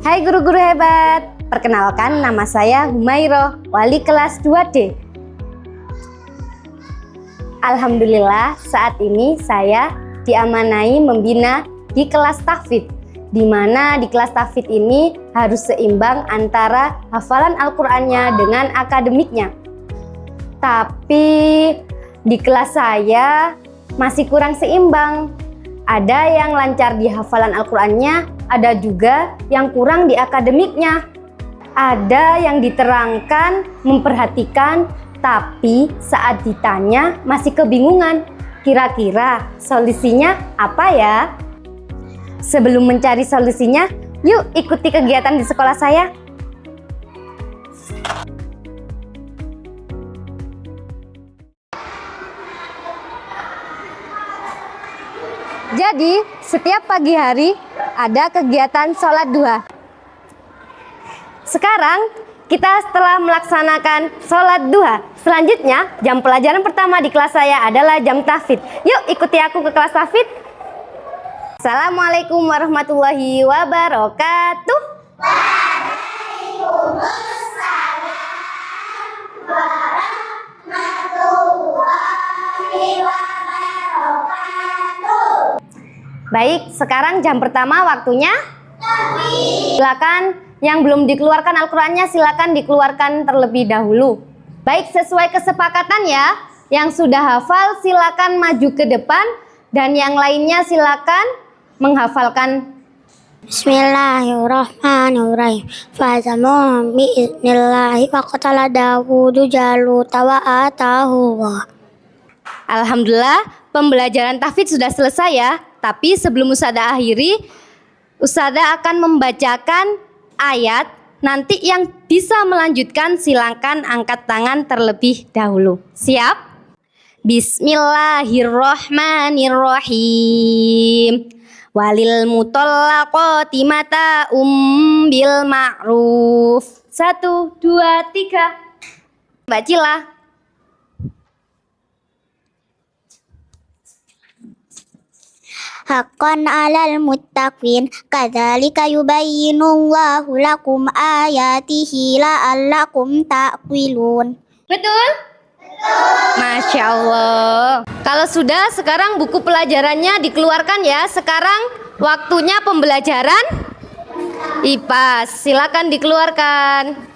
Hai guru-guru hebat, perkenalkan nama saya Humairo, wali kelas 2D. Alhamdulillah saat ini saya diamanai membina di kelas tahfidz, di mana di kelas tahfidz ini harus seimbang antara hafalan Al-Qur'annya dengan akademiknya. Tapi di kelas saya masih kurang seimbang. Ada yang lancar di hafalan Al-Qur'annya, ada juga yang kurang di akademiknya. Ada yang diterangkan, memperhatikan, tapi saat ditanya masih kebingungan. Kira-kira solusinya apa ya? Sebelum mencari solusinya, yuk ikuti kegiatan di sekolah saya. Jadi, setiap pagi hari ada kegiatan sholat duha. Sekarang, kita setelah melaksanakan sholat duha. Selanjutnya, jam pelajaran pertama di kelas saya adalah jam tahfidz. Yuk, ikuti aku ke kelas tahfidz. Assalamualaikum warahmatullahi wabarakatuh. Waalaikumsalam warahmatullahi wabarakatuh. Baik, sekarang jam pertama waktunya. Silakan yang belum dikeluarkan Al-Qur'annya silakan dikeluarkan terlebih dahulu. Baik, sesuai kesepakatan ya. Yang sudah hafal silakan maju ke depan dan yang lainnya silakan menghafalkan. Bismillahirrahmanirrahim. Fazamu bi'idnillahi faqatala Dawudu Jaluta wa atahu wa. Alhamdulillah, pembelajaran tahfidz sudah selesai ya. Tapi sebelum Ustadzah akhiri, Ustadzah akan membacakan ayat. Nanti yang bisa melanjutkan silakan angkat tangan terlebih dahulu. Siap? Bismillahirrahmanirrahim. Walil mutallaqati mata'um bil ma'ruf. 1, 2, 3. Mbak Cila. Haqqan 'alal muttaqin kadzalika yubayyinullahu lakum ayatihi la'allakum ta'qilun. Betul? Masya Allah. Kalau sudah, sekarang buku pelajarannya dikeluarkan ya. Sekarang waktunya pembelajaran IPA. Silakan dikeluarkan.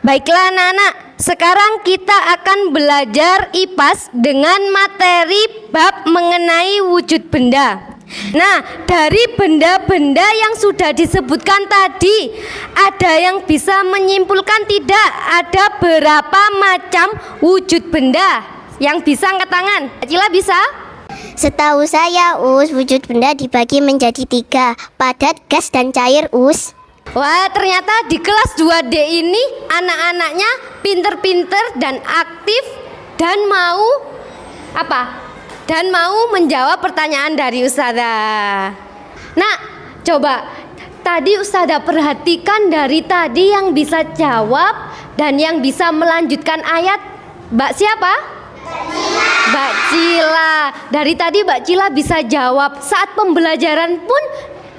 Baiklah anak-anak, sekarang kita akan belajar IPAS dengan materi bab mengenai wujud benda. Nah, dari benda-benda yang sudah disebutkan tadi, ada yang bisa menyimpulkan tidak? Ada berapa macam wujud benda? Yang bisa angkat tangan. Acila bisa? Setahu saya, wujud benda dibagi menjadi 3, padat, gas, dan cair, Wah, ternyata di kelas 2D ini anak-anaknya pinter-pinter dan aktif dan mau apa? Dan mau menjawab pertanyaan dari Ustadzah. Nah, coba tadi Ustadzah perhatikan dari tadi yang bisa jawab dan yang bisa melanjutkan ayat. Mbak siapa? Mbak Cila. Dari tadi Mbak Cila bisa jawab. Saat pembelajaran pun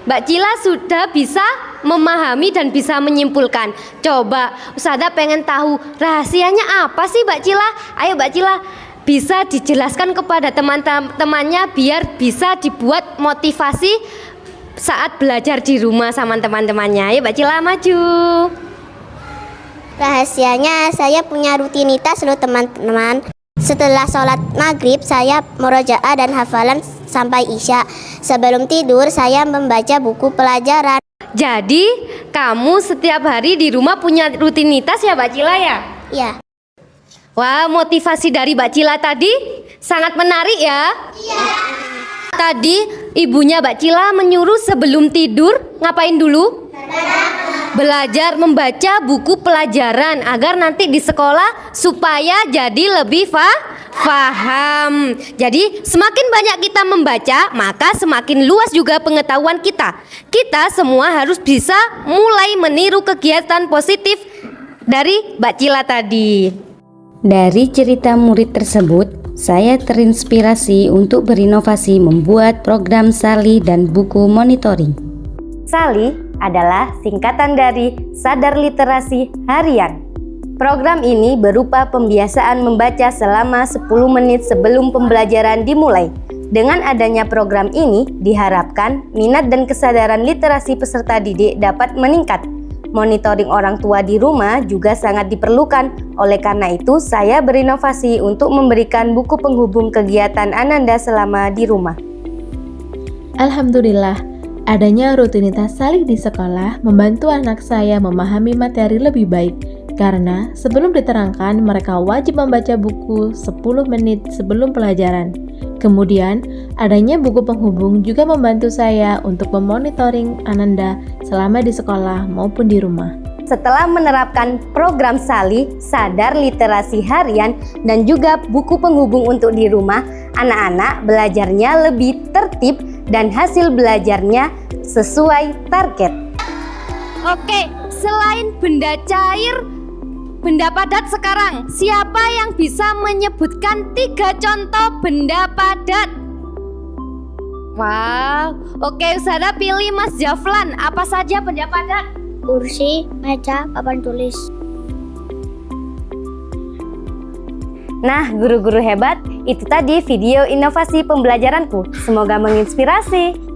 Mbak Cila sudah bisa memahami dan bisa menyimpulkan. Coba Ustadzah pengen tahu rahasianya apa sih Mbak Cila? Ayo Mbak Cila, bisa dijelaskan kepada teman-temannya biar bisa dibuat motivasi saat belajar di rumah sama teman-temannya. Ayo Mbak Cila maju. Rahasianya saya punya rutinitas loh teman-teman. Setelah sholat maghrib saya murojaah dan hafalan sampai isya. Sebelum tidur saya membaca buku pelajaran. Jadi kamu setiap hari di rumah punya rutinitas ya Mbak Cila ya? Ya. Wah, motivasi dari Mbak Cila tadi sangat menarik ya. Iya. Tadi ibunya Mbak Cila menyuruh sebelum tidur ngapain dulu? Belajar membaca buku pelajaran agar nanti di sekolah supaya jadi lebih faham. Jadi semakin banyak kita membaca, maka semakin luas juga pengetahuan kita. Kita semua harus bisa mulai meniru kegiatan positif dari Mbak Cila tadi. Dari cerita murid tersebut, saya terinspirasi untuk berinovasi membuat program Sali dan buku monitoring. Sali adalah singkatan dari Sadar Literasi Harian. Program ini berupa pembiasaan membaca selama 10 menit sebelum pembelajaran dimulai. Dengan adanya program ini, diharapkan minat dan kesadaran literasi peserta didik dapat meningkat. Monitoring orang tua di rumah juga sangat diperlukan. Oleh karena itu, saya berinovasi untuk memberikan buku penghubung kegiatan Ananda selama di rumah. Alhamdulillah, adanya rutinitas Salih di sekolah membantu anak saya memahami materi lebih baik. Karena sebelum diterangkan, mereka wajib membaca buku 10 menit sebelum pelajaran. Kemudian, adanya buku penghubung juga membantu saya untuk memonitoring Ananda selama di sekolah maupun di rumah. Setelah menerapkan program Salih, Sadar Literasi Harian, dan juga buku penghubung untuk di rumah, anak-anak belajarnya lebih tertib dan hasil belajarnya sesuai target. Oke, selain benda cair, benda padat sekarang, siapa yang bisa menyebutkan 3 contoh benda padat? Wow, oke Ustazah pilih Mas Jaflan, apa saja benda padat? Kursi, meja, papan tulis. Nah, guru-guru hebat, itu tadi video inovasi pembelajaranku. Semoga menginspirasi.